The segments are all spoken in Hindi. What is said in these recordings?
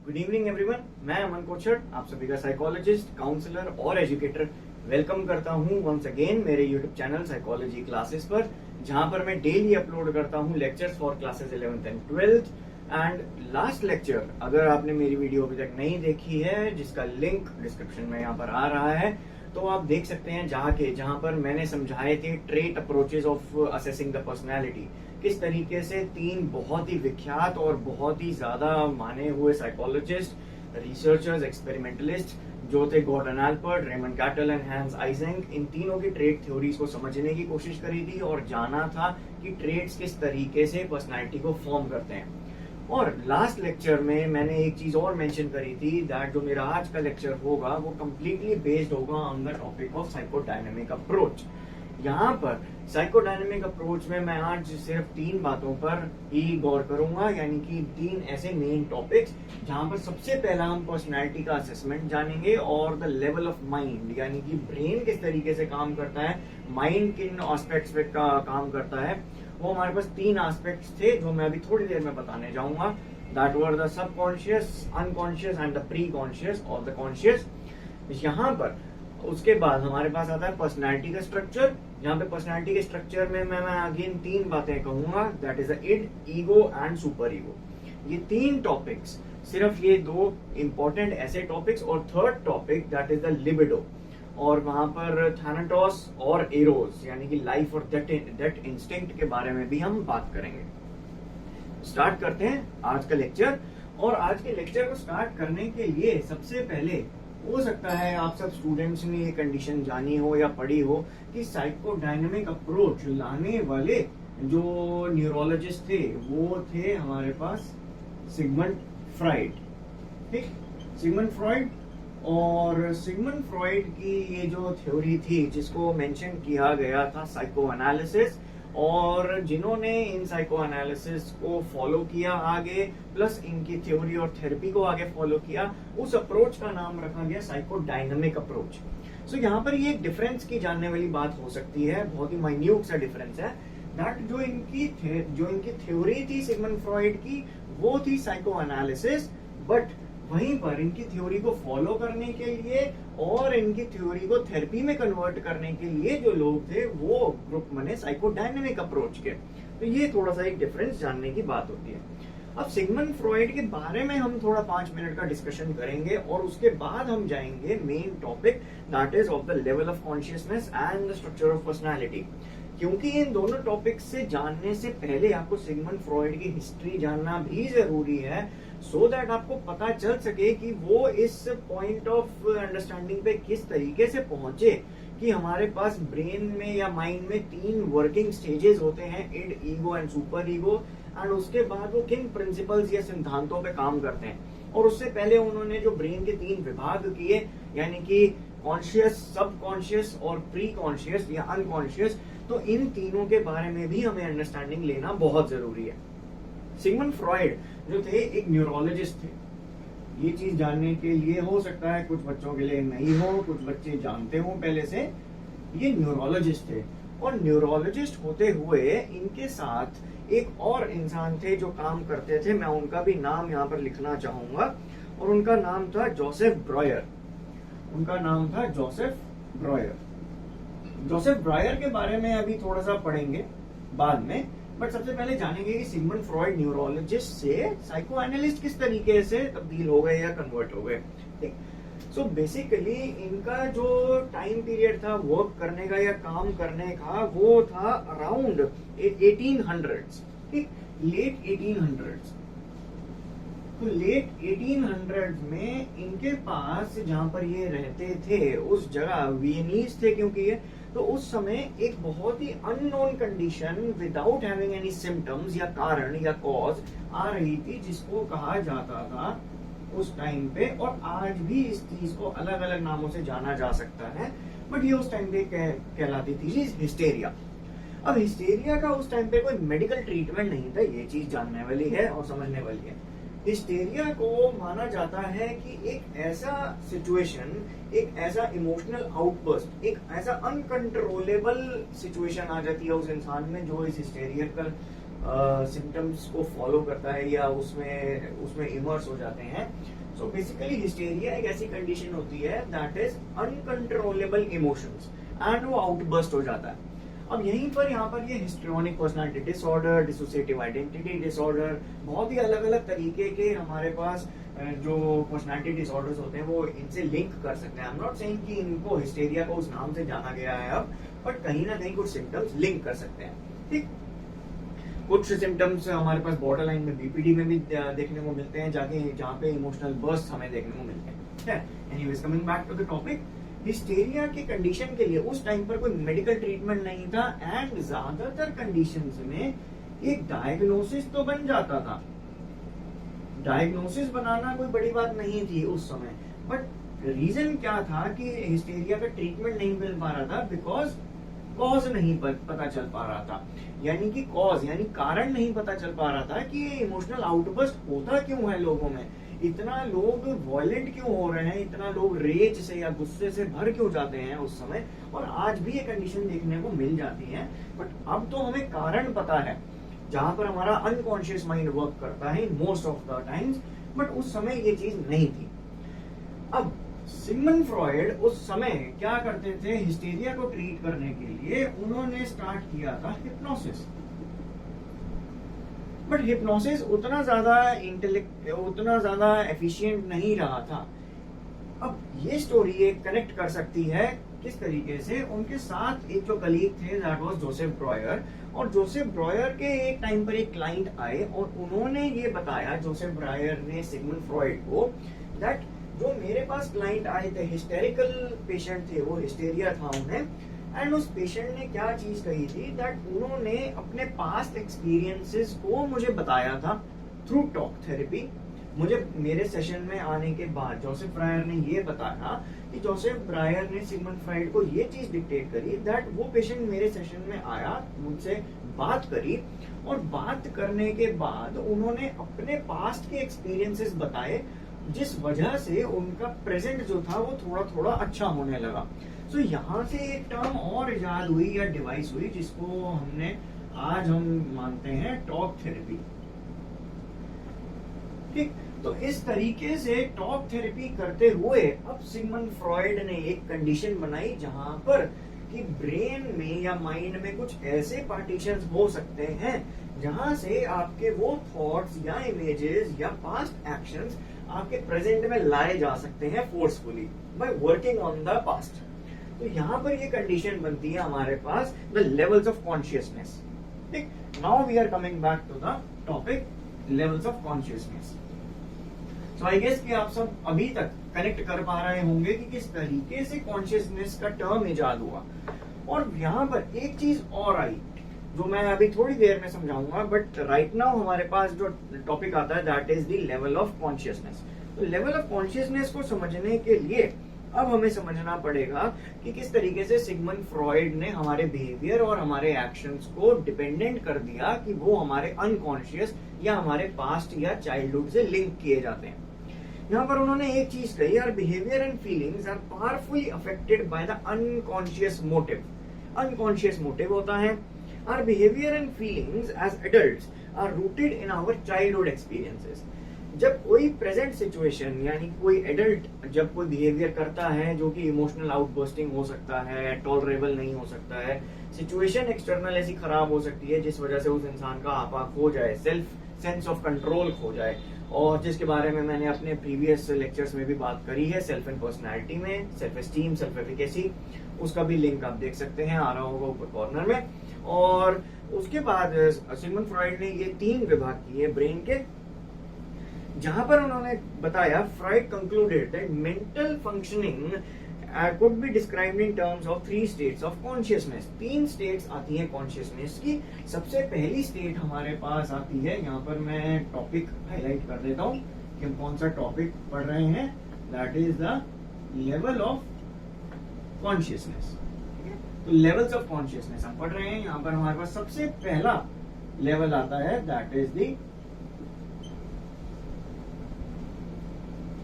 गुड इवनिंग एवरीवन, मैं अमन कोचर आप सभी का साइकोलॉजिस्ट, काउंसलर और एजुकेटर वेलकम करता हूं वंस अगेन मेरे यूट्यूब चैनल साइकोलॉजी क्लासेस पर, जहां पर मैं डेली अपलोड करता हूं lectures for classes 11th and 12th। And last lecture अगर आपने मेरी वीडियो अभी तक नहीं देखी है, जिसका लिंक डिस्क्रिप्शन में यहाँ पर आ रहा है, तो आप देख सकते हैं जहां पर मैंने समझाए थे trait approaches of assessing the personality. किस तरीके से तीन बहुत ही विख्यात और बहुत ही ज्यादा माने हुए साइकोलॉजिस्ट, रिसर्चर्स, एक्सपेरिमेंटलिस्ट जो थे Gordon Allport, Raymond Cattell and Hans Eysenck, इन तीनों की ट्रेट थ्योरीज को समझने की कोशिश करी थी और जाना था कि ट्रेट्स किस तरीके से पर्सनैलिटी को फॉर्म करते हैं। और लास्ट लेक्चर में मैंने एक चीज और मेंशन करी थी दैट जो मेरा आज का लेक्चर होगा वो कंप्लीटली बेस्ड होगा on the topic of psychodynamic approach. यहाँ पर साइकोडायनेमिक अप्रोच में मैं आज सिर्फ तीन बातों पर ही गौर करूंगा, यानी कि तीन ऐसे मेन टॉपिक्स जहां पर सबसे पहला हम पर्सनैलिटी का असेसमेंट जानेंगे और द लेवल ऑफ माइंड, यानी कि ब्रेन किस तरीके से काम करता है, माइंड किन एस्पेक्ट्स पे काम करता है। वो हमारे पास तीन एस्पेक्ट्स थे जो मैं अभी थोड़ी देर में बताने जाऊंगा। That were the subconscious, unconscious and the pre conscious और द कॉन्शियस। यहाँ पर उसके बाद हमारे पास आता है पर्सनैलिटी का स्ट्रक्चर। यहाँ पे पर्सनैलिटी के स्ट्रक्चर में मैं अगेन तीन बातें कहूंगा, that is the id, ego and super ego. ये तीन टॉपिक्स, सिर्फ ये दो इंपॉर्टेंट ऐसे टॉपिक्स, और third topic that is the libido, और वहां पर थैनाटोस और एरोस यानी कि लाइफ और डेथ इंस्टिंक्ट के बारे में भी हम बात करेंगे। स्टार्ट करते हैं आज का लेक्चर। और आज के लेक्चर को स्टार्ट करने के लिए सबसे पहले हो सकता है आप सब स्टूडेंट्स ने ये कंडीशन जानी हो या पढ़ी हो कि साइकोडायनेमिक अप्रोच लाने वाले जो न्यूरोलॉजिस्ट थे वो थे हमारे पास सिगमंड फ्रॉइड। ठीक, सिगमंड फ्रॉइड। और सिगमंड फ्रॉइड की ये जो थ्योरी थी जिसको मेंशन किया गया था साइको एनालिसिस, और जिन्होंने इन साइको एनालिसिस को फॉलो किया आगे, प्लस इनकी थ्योरी और थेरेपी को आगे फॉलो किया, उस अप्रोच का नाम रखा गया साइकोडायनेमिक अप्रोच। सो यहाँ पर ये एक डिफरेंस की जानने वाली बात हो सकती है, बहुत ही माइन्यूट सा डिफरेंस है, दैट जो इनकी थ्योरी थी सिगमंड फ्रॉइड की वो थी साइको एनालिसिस, बट वहीं पर इनकी थ्योरी को फॉलो करने के लिए और इनकी थ्योरी को थेरेपी में कन्वर्ट करने के लिए जो लोग थे वो ग्रुप बने साइकोडायनेमिक अप्रोच के। तो ये थोड़ा सा एक डिफरेंस जानने की बात होती है। अब सिगमंड फ्रॉइड के बारे में हम थोड़ा 5 मिनट का डिस्कशन करेंगे और उसके बाद हम जाएंगे main topic that is of the level of consciousness and the structure of personality. क्योंकि इन दोनों टॉपिक्स से जानने से पहले आपको सिगमंड फ्रॉइड की हिस्ट्री जानना भी जरूरी है, सो दैट आपको पता चल सके कि वो इस पॉइंट ऑफ अंडरस्टैंडिंग पे किस तरीके से पहुंचे कि हमारे पास ब्रेन में या माइंड में तीन वर्किंग स्टेजेस होते हैं, id, ego and super ego, and उसके बाद वो किन प्रिंसिपल्स या सिद्धांतों पे काम करते हैं। और उससे पहले उन्होंने जो ब्रेन के तीन विभाग किए, यानी कि कॉन्शियस, सब कॉन्शियस और प्री कॉन्शियस या अनकॉन्शियस, तो इन तीनों के बारे में भी हमें अंडरस्टैंडिंग लेना बहुत जरूरी है। सिगमंड फ्रॉइड जो थे एक न्यूरोलॉजिस्ट थे। ये चीज जानने के लिए हो सकता है कुछ बच्चों के लिए नहीं हो, कुछ बच्चे जानते हो पहले से, ये न्यूरोलॉजिस्ट थे। और न्यूरोलॉजिस्ट होते हुए इनके साथ एक और इंसान थे जो काम करते थे, मैं उनका भी नाम यहाँ पर लिखना चाहूंगा, और उनका नाम था जोसेफ ब्रॉयर। उनका नाम था जोसेफ ब्रॉयर। जोसेफ ब्रॉयर के बारे में अभी थोड़ा सा पढ़ेंगे बाद में, बट सबसे पहले जानेंगे कि सिगमंड फ्रॉइड न्यूरोलॉजिस्ट से साइको एनालिस्ट किस तरीके से तब्दील हो गए या कन्वर्ट हो गए। ठीक, सो बेसिकली इनका जो टाइम पीरियड था वर्क करने का या काम करने का वो था अराउंड 1800s। ठीक, लेट 1800s। तो लेट 1800s में इनके पास जहां पर ये रहते थे उस जगह वियनीज थे, क्योंकि ये तो उस समय एक बहुत ही unknown condition without having any symptoms या कारण या कॉज आ रही थी, जिसको कहा जाता था उस टाइम पे, और आज भी इस चीज को अलग अलग नामों से जाना जा सकता है, बट ये उस टाइम पे कहलाती थी हिस्टेरिया। अब हिस्टेरिया का उस टाइम पे कोई मेडिकल ट्रीटमेंट नहीं था, ये चीज जानने वाली है और समझने वाली है। हिस्टेरिया को माना जाता है कि एक ऐसा सिचुएशन, एक ऐसा इमोशनल आउटबर्स्ट, एक ऐसा अनकंट्रोलेबल सिचुएशन आ जाती है उस इंसान में जो इस हिस्टेरिया सिम्टम्स को फॉलो करता है या उसमें इमर्स हो जाते हैं। सो बेसिकली हिस्टेरिया एक ऐसी कंडीशन होती है that is uncontrollable emotions and वो आउटबर्स्ट हो जाता है। अब यहीं पर यहाँ पर ये histrionic personality disorder, dissociative identity disorder, बहुत ही अलग अलग तरीके के हमारे पास जो पर्सनालिटी डिसऑर्डर्स होते हैं वो इनसे लिंक कर सकते हैं। आई एम नॉट सेइंग कि इनको हिस्टेरिया को उस नाम से जाना गया है अब, बट कहीं ना कहीं कुछ सिम्टम्स लिंक कर सकते हैं। ठीक, कुछ सिम्टम्स हमारे पास बॉर्डर लाइन में बीपीडी में भी देखने को मिलते हैं, जहाँ पे इमोशनल बर्स्ट हमें देखने को मिलते हैं। Anyways, coming back to the topic, hysteria की कंडीशन के लिए उस टाइम पर कोई मेडिकल ट्रीटमेंट नहीं था एंड ज्यादातर कंडीशंस में एक डायग्नोसिस तो बन जाता था। डायग्नोसिस बनाना कोई बड़ी बात नहीं थी उस समय, बट रीजन क्या था कि हिस्टेरिया का ट्रीटमेंट नहीं मिल पा रहा था? बिकॉज कॉज नहीं पता चल पा रहा था, यानी कि कॉज यानी कारण नहीं पता चल पा रहा था कि ये इमोशनल आउटबर्स्ट होता क्यों है लोगों में, इतना लोग वायलेंट क्यों हो रहे हैं, इतना लोग रेज से या गुस्से से भर क्यों जाते हैं उस समय। और आज भी ये कंडीशन देखने को मिल जाती है, बट अब तो हमें कारण पता है, जहां पर हमारा अनकॉन्शियस माइंड वर्क करता है most of the times, but उस समय ये चीज नहीं थी। अब सिगमंड फ्रॉइड उस समय क्या करते थे? हिस्टेरिया को ट्रीट करने के लिए उन्होंने स्टार्ट किया था हिप्नोसिस। बट हिप्नोसिस उतना ज्यादा एफिशिएंट नहीं रहा था। अब ये स्टोरी एक कनेक्ट कर सकती है किस तरीके से? उनके साथ एक जो कलीग थे दैट वाज जोसेफ ब्रॉयर, और जोसेफ ब्रॉयर के एक टाइम पर एक क्लाइंट आए और उन्होंने ये बताया, जोसेफ ब्रॉयर ने सिगमंड फ्रॉइड को, दैट जो मेरे पास क्लाइंट आए थे हिस्टेरिकल पेशेंट थे, वो हिस्टेरिया था उन्हें, एंड उस पेशेंट ने क्या चीज कही थी दैट उन्होंने अपने पास्ट एक्सपीरियंसेस को मुझे बताया था थ्रू टॉक थेरेपी। मुझे मेरे सेशन में आने के बाद जोसेफ ब्रायर ने ये बताया कि जोसेफ ब्रायर ने सिगमंड फ्रॉइड को ये चीज डिक्टेट करी दैट वो पेशेंट मेरे सेशन में आया, मुझसे बात करी, और बात करने के बाद उन्होंने अपने पास्ट के एक्सपीरियंसेस बताए, जिस वजह से उनका प्रेजेंट जो था वो थोड़ा थोड़ा अच्छा होने लगा। सो यहाँ से एक टर्म और इजाद हुई या डिवाइस हुई जिसको आज हम मानते हैं टॉक थेरेपी। ठीक, तो इस तरीके से टॉक थेरेपी करते हुए अब सिगमंड फ्रॉइड ने एक कंडीशन बनाई जहां पर कि ब्रेन में या माइंड में कुछ ऐसे पार्टीशंस हो सकते हैं जहां से आपके वो थॉट्स या इमेजेस या पास्ट एक्शंस आपके प्रेजेंट में लाए जा सकते हैं forcefully by working on the past. तो यहाँ पर ये कंडीशन बनती है हमारे पास द लेवल्स ऑफ कॉन्शियसनेस। ठीक, now we are coming back to the topic levels of consciousness. So I guess कि आप सब अभी तक कनेक्ट कर पा रहे होंगे कि किस तरीके से कॉन्शियसनेस का टर्म इजाद हुआ। और यहाँ पर एक चीज और आई जो मैं अभी थोड़ी देर में समझाऊंगा, बट राइट नाउ हमारे पास जो टॉपिक आता है that is the level of consciousness. तो लेवल ऑफ कॉन्शियसनेस को समझने के लिए अब हमें समझना पड़ेगा कि किस तरीके से सिगमंड फ्रॉइड ने हमारे बिहेवियर और हमारे एक्शंस को डिपेंडेंट कर दिया कि वो हमारे अनकॉन्शियस या हमारे पास्ट या चाइल्डहुड से लिंक किए जाते हैं। यहाँ पर उन्होंने एक चीज कही, our behaviour and feelings are powerfully affected by the unconscious motive. Unconscious motive होता है our behaviour and feelings as adults are rooted in our childhood experiences. जब कोई प्रेजेंट सिचुएशन यानी कोई एडल्ट जब कोई बिहेवियर करता है जो कि इमोशनल आउटबर्स्टिंग हो सकता है, टॉलरेबल नहीं हो सकता है, सिचुएशन एक्सटर्नल ऐसी खराब हो सकती है जिस वजह से उस इंसान का आपा खो जाए, सेंस ऑफ कंट्रोल खो जाए, और जिसके बारे में मैंने अपने प्रीवियस लेक्चर्स में भी बात करी है, सेल्फ एंड पर्सनैलिटी में, सेल्फ एस्टीम, सेल्फ एफिकेसी, उसका भी लिंक आप देख सकते हैं, आ रहा होगा ऊपर कॉर्नर में। और उसके बाद सिगमंड फ्रॉइड ने ये 3 विभाग किए ब्रेन के, जहां पर उन्होंने बताया, Freud concluded that mental functioning could be described in terms of 3 states of consciousness। 3 states आती हैं कॉन्शियसनेस की। सबसे पहली स्टेट हमारे पास आती है, यहाँ पर मैं टॉपिक हाईलाइट कर देता हूँ कि हम कौन सा टॉपिक पढ़ रहे हैं, that is the level of consciousness. तो लेवल्स ऑफ कॉन्शियसनेस हम पढ़ रहे हैं। यहाँ पर हमारे पास सबसे पहला लेवल आता है that is the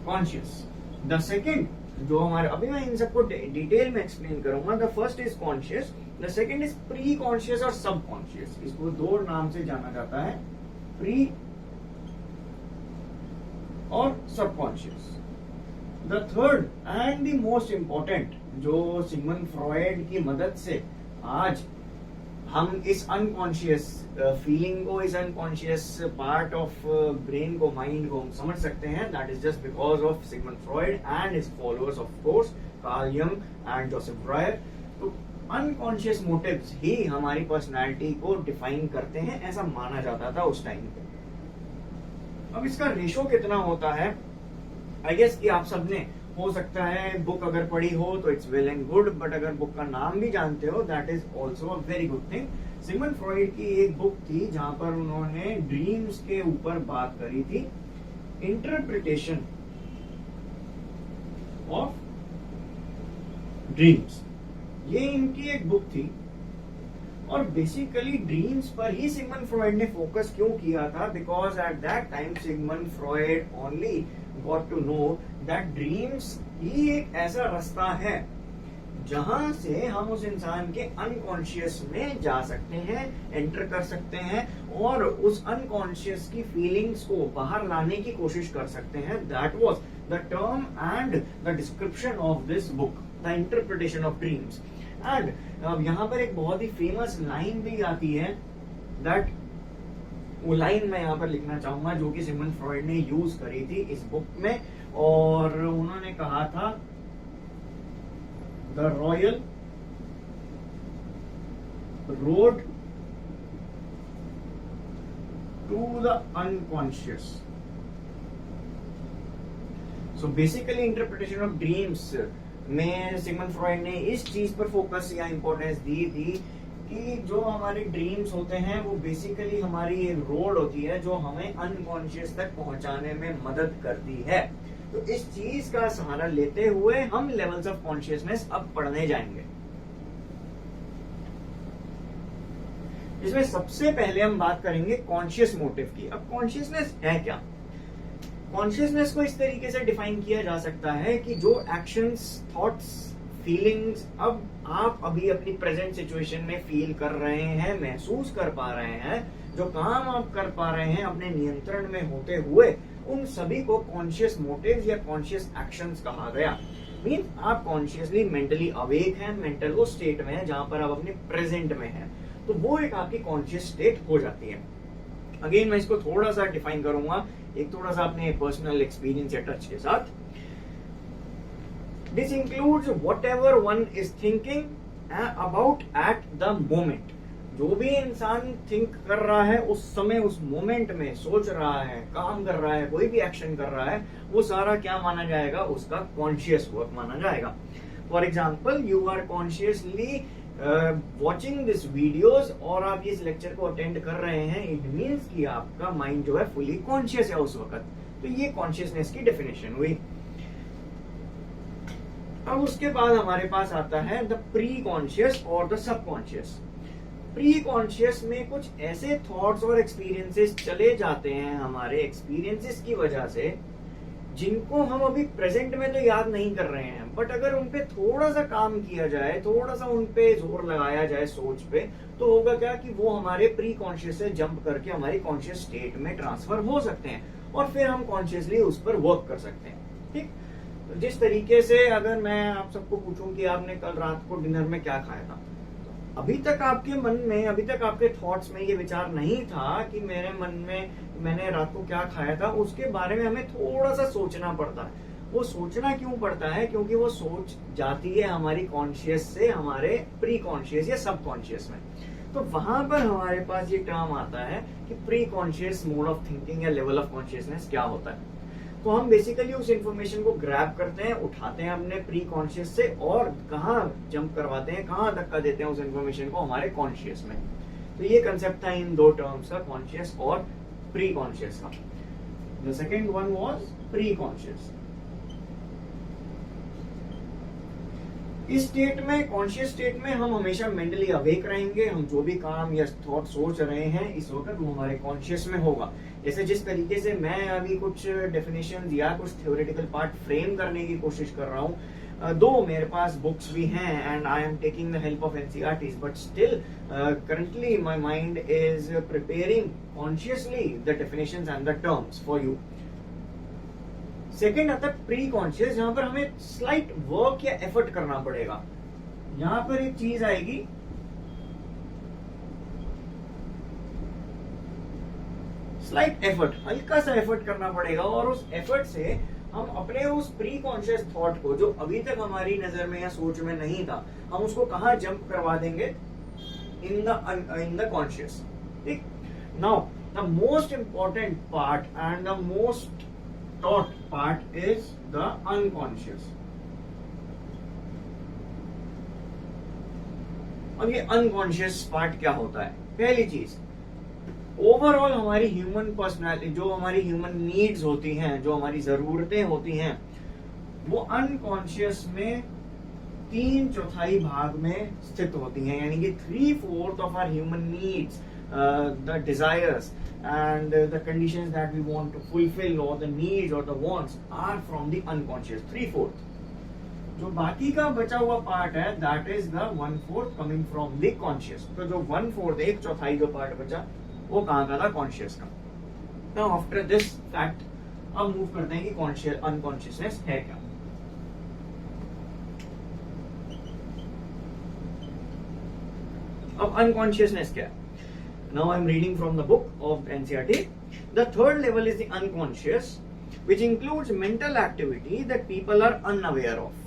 conscious. The second जो हमारे, अभी मैं इन सबको डिटेल में एक्सप्लेन करूंगा। The first is conscious, the second is pre conscious और सब कॉन्शियस। इसको दो नाम से जाना जाता है, प्री और सब conscious. The third and the most important, जो सिगमंड फ्रॉयड की मदद से आज हम इस अनकॉन्शियस फीलिंग को, इस अनकॉन्शियस पार्ट ऑफ ब्रेन को, माइंड को हम समझ सकते हैं, that is just because of Sigmund Freud and his followers, of course Carl Jung and Joseph Breuer. तो अनकॉन्शियस मोटिव्स ही हमारी पर्सनालिटी को डिफाइन करते हैं, ऐसा माना जाता था उस टाइम पे। अब इसका रेशो कितना होता है, आई गेस कि आप सबने, हो सकता है बुक अगर पढ़ी हो तो it's well and good, but अगर बुक का नाम भी जानते हो that is also a very good thing. Sigmund Freud की एक बुक थी जहां पर उन्होंने ड्रीम्स के ऊपर बात करी थी, इंटरप्रिटेशन ऑफ ड्रीम्स, ये इनकी एक बुक थी। और बेसिकली ड्रीम्स पर ही सिगमंड फ्रॉयड ने फोकस क्यों किया था, because at that time Sigmund Freud only got to know that dreams ही एक ऐसा रास्ता है जहां से हम उस इंसान के अनकॉन्शियस में जा सकते हैं, एंटर कर सकते हैं और उस अनकॉन्शियस की फीलिंग्स को बाहर लाने की कोशिश कर सकते हैं। That was the term and the description of this book, the interpretation of dreams. And यहाँ पर एक बहुत ही फेमस लाइन भी आती है, दैट वो लाइन मैं यहाँ पर लिखना चाहूंगा जो कि सिगमंड फ्रॉयड ने यूज करी थी इस बुक में, और उन्होंने कहा था, the royal road to the unconscious. So basically interpretation of dreams में सिगमंड फ्रॉयड ने इस चीज पर फोकस या इंपॉर्टेंस दी थी कि जो हमारे ड्रीम्स होते हैं वो बेसिकली हमारी एक रोड होती है जो हमें अनकॉन्शियस तक पहुंचाने में मदद करती है। तो इस चीज का सहारा लेते हुए हम लेवल्स ऑफ कॉन्शियसनेस अब पढ़ने जाएंगे। इसमें सबसे पहले हम बात करेंगे कॉन्शियस मोटिव की। अब कॉन्शियसनेस है क्या? कॉन्शियसनेस को इस तरीके से डिफाइन किया जा सकता है कि जो एक्शंस, थॉट्स, फीलिंग्स अब आप अभी अपनी प्रेजेंट सिचुएशन में फील कर रहे हैं, महसूस कर पा रहे हैं, जो काम आप कर पा रहे हैं अपने नियंत्रण में होते हुए, उन सभी को कॉन्शियस मोटिव्स या कॉन्शियस एक्शंस कहा गया। मीन आप कॉन्शियसली मेंटली अवेक हैं, मेंटल वो स्टेट में है जहां पर आप अपने प्रेजेंट में हैं, तो वो एक आपकी कॉन्शियस स्टेट हो जाती है। अगेन मैं इसको थोड़ा सा डिफाइन करूंगा, एक थोड़ा सा अपने पर्सनल एक्सपीरियंस या टच के साथ। This includes whatever one is thinking about at the moment. जो भी इंसान थिंक कर रहा है उस समय, उस मोमेंट में सोच रहा है, काम कर रहा है, कोई भी एक्शन कर रहा है, वो सारा क्या माना जाएगा? उसका कॉन्शियस वर्क माना जाएगा। For example, you are consciously watching this videos और आप इस लेक्चर को अटेंड कर रहे हैं, इट मीन्स कि आपका माइंड जो है फुली कॉन्शियस है उस वक्त। तो ये कॉन्शियसनेस की डेफिनेशन हुई। अब उसके बाद हमारे पास आता है द प्री कॉन्शियस और the sub conscious. Pre conscious में कुछ ऐसे थॉट्स और एक्सपीरियंसेस चले जाते हैं हमारे एक्सपीरियंसेस की वजह से, जिनको हम अभी प्रेजेंट में तो याद नहीं कर रहे हैं, बट अगर उनपे थोड़ा सा काम किया जाए, थोड़ा सा उनपे जोर लगाया जाए सोच पे, तो होगा क्या कि वो हमारे प्री कॉन्शियस से जंप करके हमारी कॉन्शियस स्टेट में ट्रांसफर हो सकते हैं और फिर हम कॉन्शियसली उस पर वर्क कर सकते हैं। ठीक, तो जिस तरीके से अगर मैं आप सबको पूछूं कि आपने कल रात को डिनर में क्या खाया था, अभी तक आपके मन में, अभी तक आपके थॉट्स में ये विचार नहीं था कि मेरे मन में मैंने रात को क्या खाया था, उसके बारे में हमें थोड़ा सा सोचना पड़ता है। वो सोचना क्यों पड़ता है? क्योंकि वो सोच जाती है हमारी कॉन्शियस से हमारे प्री कॉन्शियस या सब कॉन्शियस में। तो वहां पर हमारे पास ये टर्म आता है कि pre conscious mode of thinking या लेवल ऑफ कॉन्शियसनेस क्या होता है। तो हम बेसिकली उस इंफॉर्मेशन को ग्रैब करते हैं, उठाते हैं अपने प्री कॉन्शियस से और कहाँ जंप करवाते हैं, कहाँ धक्का देते हैं उस इंफॉर्मेशन को हमारे कॉन्शियस में। तो ये कंसेप्ट था इन दो टर्म्स का, कॉन्शियस और प्री कॉन्शियस का। The second one was pre conscious. इस स्टेट में, कॉन्शियस स्टेट में, हम हमेशा मेंटली अवेक रहेंगे। हम जो भी काम या थॉट सोच रहे हैं इस वक्त वो हमारे कॉन्शियस में होगा। जैसे जिस तरीके से मैं अभी कुछ डेफिनेशंस या कुछ थ्योरेटिकल पार्ट फ्रेम करने की कोशिश कर रहा हूँ, दो मेरे पास बुक्स भी हैं and I am taking the help of NCERTs, but still currently my mind is preparing consciously the definitions and the terms for you. Second आता है प्री कॉन्शियस, जहां पर हमें स्लाइट वर्क या एफर्ट करना पड़ेगा। यहां पर एक चीज आएगी, स्लाइट एफर्ट, हल्का सा एफर्ट करना पड़ेगा, और उस एफर्ट से हम अपने उस प्री कॉन्शियस थॉट को, जो अभी तक हमारी नजर में या सोच में नहीं था, हम उसको कहां जंप करवा देंगे, इन द कॉन्शियस। ठीक, now the most important part and the most taught part is the unconscious। अब ये अनकॉन्शियस पार्ट क्या होता है? पहली चीज, ओवरऑल हमारी ह्यूमन पर्सनालिटी, जो हमारी ह्यूमन नीड्स होती हैं, जो हमारी जरूरतें होती हैं, वो अनकॉन्शियस में 3/4 भाग में स्थित होती हैं। यानी कि 3/4 of our human needs, the desires and the conditions that we want to fulfill, or the needs or the wants, are from the unconscious, 3/4। जो बाकी का बचा हुआ पार्ट है, that is the 1/4 coming from the conscious। तो जो 1/4, 1/4 जो पार्ट बचा, वो कहाँ का था? कॉन्शियस का। Now after this fact, अब मूव करते हैं कि कॉन्शियस अनकॉन्शियसनेस है क्या। अब अनकॉन्शियसनेस क्या है? Now I am reading from the book of NCERT. The third level is the unconscious, which includes mental activity that people are unaware of।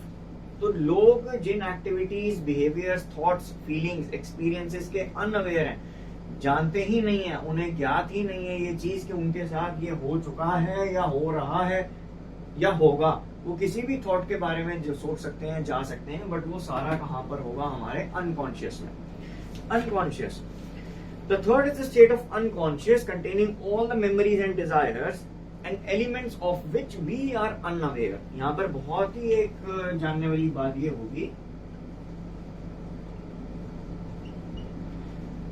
तो लोग जिन activities, behaviours, thoughts, feelings, experiences के अनअवेयर हैं, जानते ही नहीं है, उन्हें ज्ञात ही नहीं है ये चीज कि उनके साथ ये हो चुका है या हो रहा है या होगा। वो किसी भी थॉट के बारे में जो सोच सकते हैं, जा सकते हैं, बट वो सारा कहाँ पर होगा? हमारे अनकॉन्शियस में। Unconscious, the third is the state of unconscious, containing all the memories and desires and elements of which we are unaware। यहाँ पर बहुत ही एक जानने वाली बात ये होगी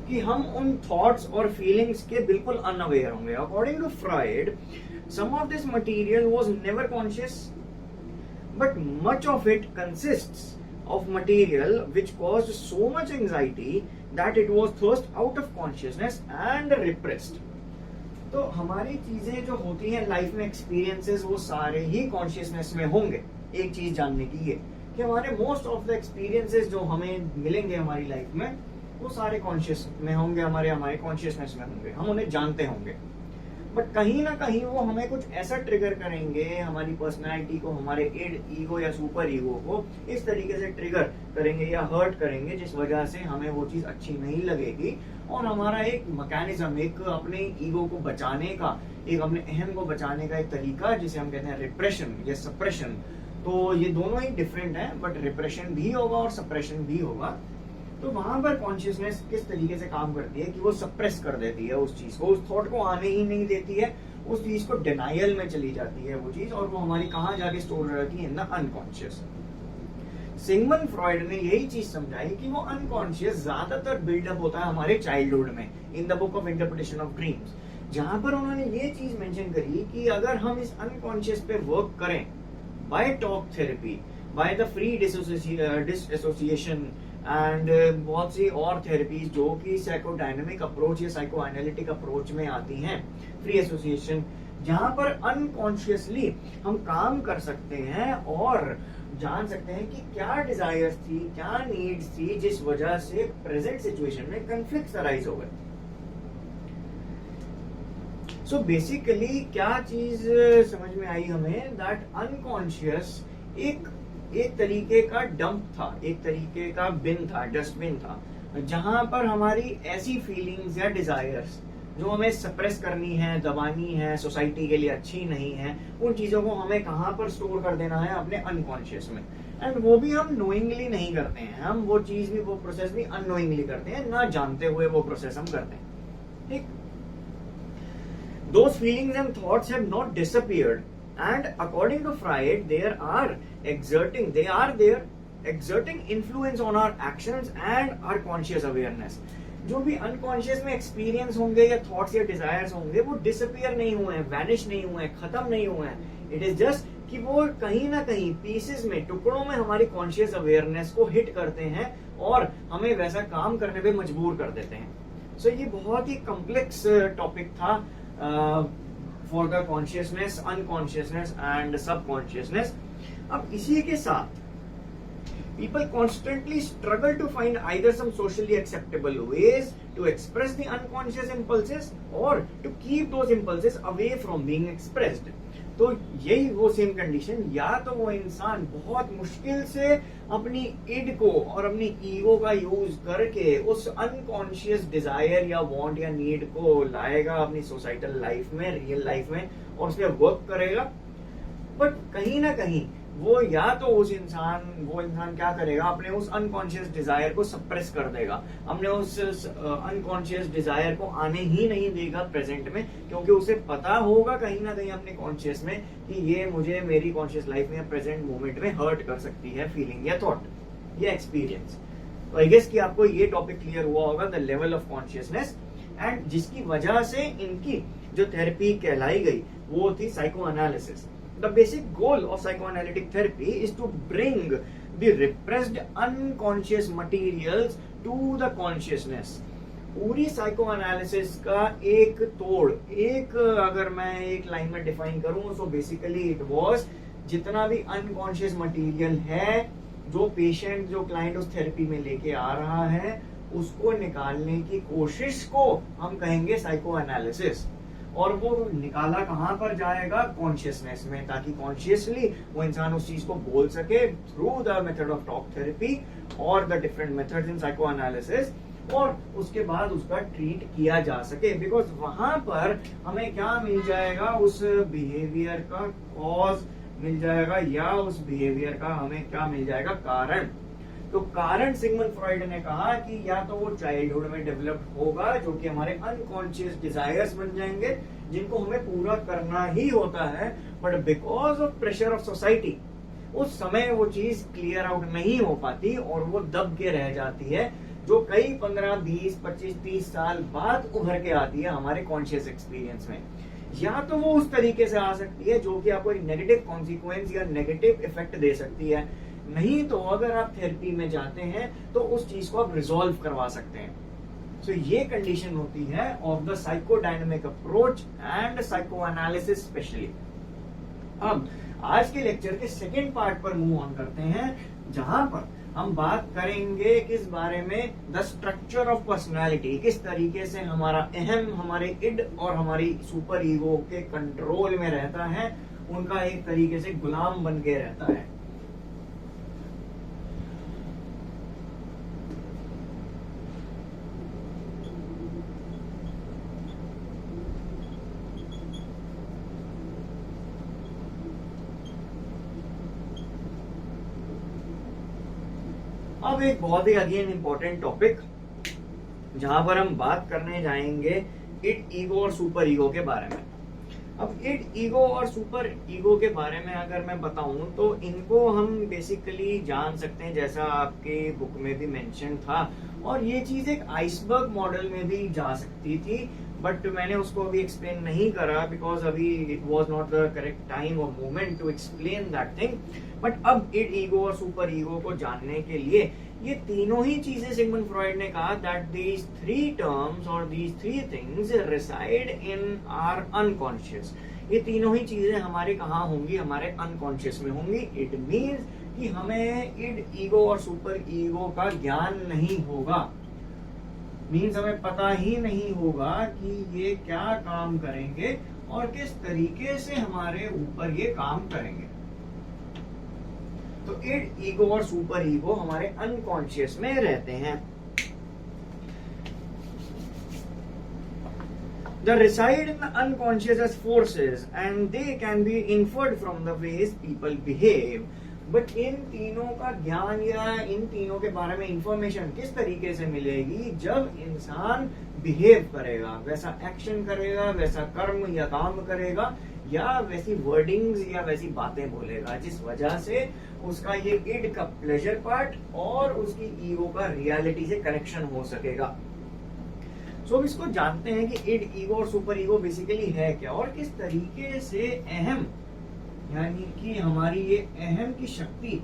कि हम उन थॉट्स और फीलिंग्स के बिल्कुल अनअवेयर होंगे। According to Freud, some of this material was never conscious, but much of it consists of material which caused so much anxiety that it was thrust out of consciousness and repressed। तो हमारी चीजें जो होती हैं लाइफ में, एक्सपीरियंसेस, वो सारे ही कॉन्शियसनेस में होंगे। एक चीज जानने की है कि हमारे मोस्ट ऑफ द एक्सपीरियंसेस जो हमें मिलेंगे हमारी लाइफ में, वो सारे कॉन्शियस में होंगे, हमारे कॉन्शियसनेस में होंगे, हम उन्हें जानते होंगे। बट कहीं ना कहीं वो हमें कुछ ऐसा ट्रिगर करेंगे, हमारी पर्सनैलिटी को, हमारे ईगो या सुपर ईगो को इस तरीके से ट्रिगर करेंगे या हर्ट करेंगे, जिस वजह से हमें वो चीज अच्छी नहीं लगेगी, और हमारा एक मैकेनिज्म, एक अपने ईगो को बचाने का, एक अपने अहम को बचाने का एक तरीका, जिसे हम कहते हैं रिप्रेशन या सप्रेशन। तो ये दोनों ही डिफरेंट है, बट रिप्रेशन भी होगा और सप्रेशन भी होगा। तो वहां पर कॉन्शियसनेस किस तरीके से काम करती है कि वो सप्रेस कर देती है उस चीज को, उस थॉट को आने ही नहीं देती है, उस चीज को डिनाइल में चली जाती है वो चीज, और वो हमारी कहाँ जाके स्टोर रहती है? In the unconscious. Sigmund Freud ने यही चीज समझाई कि वो अनकॉन्शियस ज्यादातर बिल्डअप होता है हमारे चाइल्डहुड में, in the book of interpretation of dreams, जहां पर उन्होंने ये चीज मेंशन करी कि अगर हम इस अनकॉन्शियस पे वर्क करें by talk therapy, by the free dissociation and बहुत सी और थेरेपीज जो कि साइकोडायनेमिक अप्रोच या साइको एनालिटिक अप्रोच में आती हैं, फ्री एसोसिएशन, जहां पर अनकॉन्शियसली हम काम कर सकते हैं और जान सकते हैं कि क्या डिजायर्स थी, क्या नीड्स थी, जिस वजह से प्रेजेंट सिचुएशन में कंफ्लिक्ट अराइज हो गए। सो बेसिकली क्या चीज समझ में आई हमें? दैट अनकॉन्शियस एक तरीके का डंप था, एक तरीके का बिन था, डस्टबिन था, जहां पर हमारी ऐसी फीलिंग्स या डिजायर्स जो हमें सप्रेस करनी है, दबानी है, सोसाइटी के लिए अच्छी नहीं है, उन चीजों को हमें कहां पर स्टोर कर देना है? अपने अनकॉन्शियस में। एंड वो भी हम नोइंगली नहीं करते हैं, हम वो चीज भी, वो प्रोसेस भी अननोइंगली करते हैं, ना जानते हुए वो प्रोसेस हम करते हैं। ठीक, those feelings and thoughts have not disappeared, and according to Freud they are there, exerting influence on our actions and our conscious awareness. जो भी अनकॉन्शियस में एक्सपीरियंस होंगे या थॉट्स या डिजायर्स होंगे वो डिसअपियर नहीं हुए हैं, वैनिश नहीं हुए हैं, खत्म नहीं हुए हैं. इट इज जस्ट कि वो कहीं ना कहीं पीसेस में, टुकड़ों में हमारी कॉन्शियस अवेयरनेस को हिट करते हैं और हमें वैसा काम करने पे मजबूर कर देते हैं. सो ये बहुत ही कॉम्प्लेक्स टॉपिक था for the consciousness, unconsciousness and subconsciousness. अब इसी के साथ people constantly struggle to find either some socially acceptable ways to express the unconscious impulses or to keep those impulses away from being expressed. तो यही वो सेम कंडीशन, या तो वो इंसान बहुत मुश्किल से अपनी इड को और अपनी ईगो का यूज करके उस अनकॉन्शियस डिजायर या वांट या नीड को लाएगा अपनी सोसाइटल लाइफ में, रियल लाइफ में, और उस पर वर्क करेगा. बट कहीं ना कहीं वो या तो वो इंसान क्या करेगा, अपने उस अनकॉन्शियस डिजायर को सप्रेस कर देगा, अपने उस अनकॉन्शियस डिजायर को आने ही नहीं देगा प्रेजेंट में, क्योंकि उसे पता होगा कहीं ना कहीं अपने कॉन्शियस में कि ये मुझे मेरी कॉन्शियस लाइफ में, प्रेजेंट मोमेंट में हर्ट कर सकती है, फीलिंग या थॉट या एक्सपीरियंस. तो आई गेस कि आपको ये टॉपिक क्लियर हुआ होगा, the level of consciousness, and जिसकी वजह से इनकी जो थेरेपी कहलाई गई वो थी psycho analysis. The basic goal of psychoanalytic therapy is to bring the repressed unconscious materials to the consciousness. पूरी psychoanalysis का एक तोड़, अगर मैं एक लाइन में डिफाइन करूं, so basically it was जितना भी unconscious material है जो पेशेंट, जो क्लाइंट उस थेरेपी में लेके आ रहा है, उसको निकालने की कोशिश को हम कहेंगे साइको एनालिसिस. और वो निकाला कहां पर जाएगा, कॉन्शियसनेस में, ताकि कॉन्शियसली वो इंसान उस चीज को बोल सके through the method of talk therapy और the different methods in psychoanalysis, और उसके बाद उसका ट्रीट किया जा सके. बिकॉज वहां पर हमें क्या मिल जाएगा, उस बिहेवियर का कॉज मिल जाएगा, या उस बिहेवियर का हमें क्या मिल जाएगा, कारण. तो कारण सिगमंड फ्रॉइड ने कहा कि या तो वो चाइल्डहुड में डेवलप्ड होगा, जो कि हमारे अनकॉन्शियस डिजायर्स बन जाएंगे जिनको हमें पूरा करना ही होता है, but because of pressure of society उस समय वो चीज क्लियर आउट नहीं हो पाती और वो दब के रह जाती है, जो कई 15, 20, 25, 30 साल बाद उभर के आती है हमारे कॉन्शियस एक्सपीरियंस में. या तो वो उस तरीके से आ सकती है जो कि आपको एक नेगेटिव कॉन्सिक्वेंस या नेगेटिव इफेक्ट दे सकती है, नहीं तो अगर आप थेरेपी में जाते हैं तो उस चीज को आप रिजॉल्व करवा सकते हैं. सो ये कंडीशन होती है of the psychodynamic approach and psycho analysis specially. अब आज के लेक्चर के सेकेंड पार्ट पर मूव ऑन करते हैं, जहां पर हम बात करेंगे किस बारे में, द स्ट्रक्चर ऑफ पर्सनालिटी, किस तरीके से हमारा अहम हमारे इड और हमारी सुपर ईगो के कंट्रोल में रहता है, उनका एक तरीके से गुलाम बन के रहता है. अब एक बहुत ही अगेन इंपॉर्टेंट टॉपिक, जहां पर हम बात करने जाएंगे इड, ईगो और सुपर ईगो के बारे में. अब इड, ईगो और सुपर ईगो के बारे में अगर मैं बताऊं तो इनको हम बेसिकली जान सकते हैं, जैसा आपके बुक में भी मेंशन था, और ये चीज एक आइसबर्ग मॉडल में भी जा सकती थी, बट मैंने उसको अभी एक्सप्लेन नहीं करा बिकॉज अभी it was not the correct time और moment to explain that thing. But अब इड, ईगो और सुपर ईगो को जानने के लिए ये तीनों ही चीजें सिगमंड फ्रॉइड ने कहा दैट दीज थ्री टर्म्स और these three things reside in our unconscious. ये तीनों ही चीजें हमारे कहाँ होंगी, हमारे अनकॉन्शियस में होंगी. इट मीन्स कि हमें इड, ईगो और सुपर ईगो का ज्ञान नहीं होगा, मीन्स हमें पता ही नहीं होगा कि ये क्या काम करेंगे और किस तरीके से हमारे ऊपर ये काम करेंगे. तो इड, ईगो और सुपर ईगो हमारे अनकॉन्शियस में रहते हैं. They reside in the unconscious as forces and they can be inferred from the ways people behave. But in तीनों का ज्ञान या इन तीनों के बारे में इंफॉर्मेशन किस तरीके से मिलेगी, जब इंसान बिहेव करेगा, वैसा एक्शन करेगा, वैसा कर्म या काम करेगा, या वैसी वर्डिंग्स या वैसी बातें बोलेगा, जिस वजह से उसका ये इड का प्लेजर पार्ट और उसकी ईगो का रियलिटी से कनेक्शन हो सकेगा। सो इसको जानते हैं कि इड, ईगो और सुपर ईगो बेसिकली है क्या, और किस तरीके से अहम, यानी कि हमारी ये अहम की शक्ति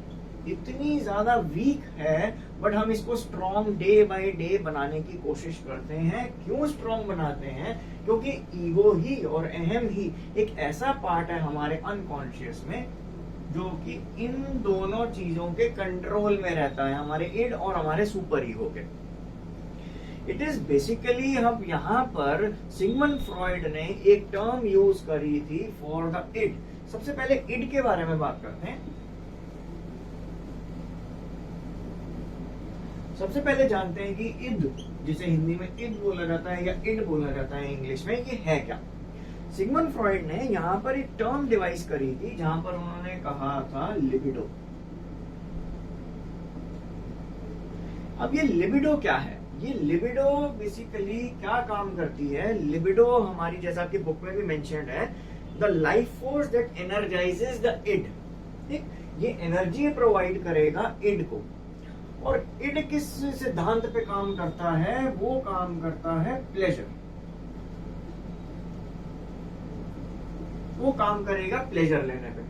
इतनी ज्यादा वीक है, बट हम इसको स्ट्रॉन्ग डे बाय डे बनाने की कोशिश करते हैं। क्यों स्ट्रॉन्ग बनाते हैं? क्योंकि ईगो ही और अहम ही एक ऐसा पार्ट है हमारे अनकॉन्शियस में जो कि इन दोनों चीजों के कंट्रोल में रहता है, हमारे इड और हमारे सुपर ईगो के। इट इज बेसिकली, हम यहाँ पर सिगमंड फ्रॉइड ने एक टर्म यूज करी थी फॉर द इड। सबसे पहले इड के बारे में बात करते हैं। सबसे पहले जानते हैं कि इद, जिसे हिंदी में इद बोला जाता है या इड बोला जाता है इंग्लिश में, ये है क्या। सिगमंड फ्रॉइड ने यहाँ पर एक टर्म डिवाइस करी थी जहां पर उन्होंने कहा था लिबिडो। अब ये लिबिडो क्या है? ये लिबिडो बेसिकली क्या काम करती है? लिबिडो हमारी, जैसा आपकी बुक में भी मेंशन्ड है, the life force that energises the id. ठीक, ये एनर्जी प्रोवाइड करेगा इड को। और इड किस सिद्धांत पे काम करता है? वो काम करता है प्लेजर, वो काम करेगा प्लेजर लेने पे।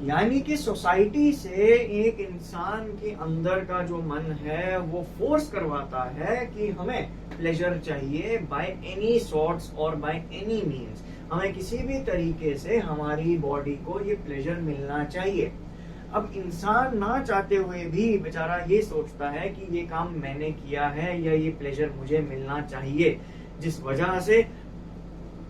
यानी कि सोसाइटी से एक इंसान के अंदर का जो मन है वो फोर्स करवाता है कि हमें प्लेजर चाहिए बाय एनी सॉर्ट्स और बाय एनी मीन्स। हमें किसी भी तरीके से हमारी बॉडी को ये प्लेजर मिलना चाहिए। अब इंसान ना चाहते हुए भी बेचारा ये सोचता है कि ये काम मैंने किया है या ये प्लेजर मुझे मिलना चाहिए, जिस वजह से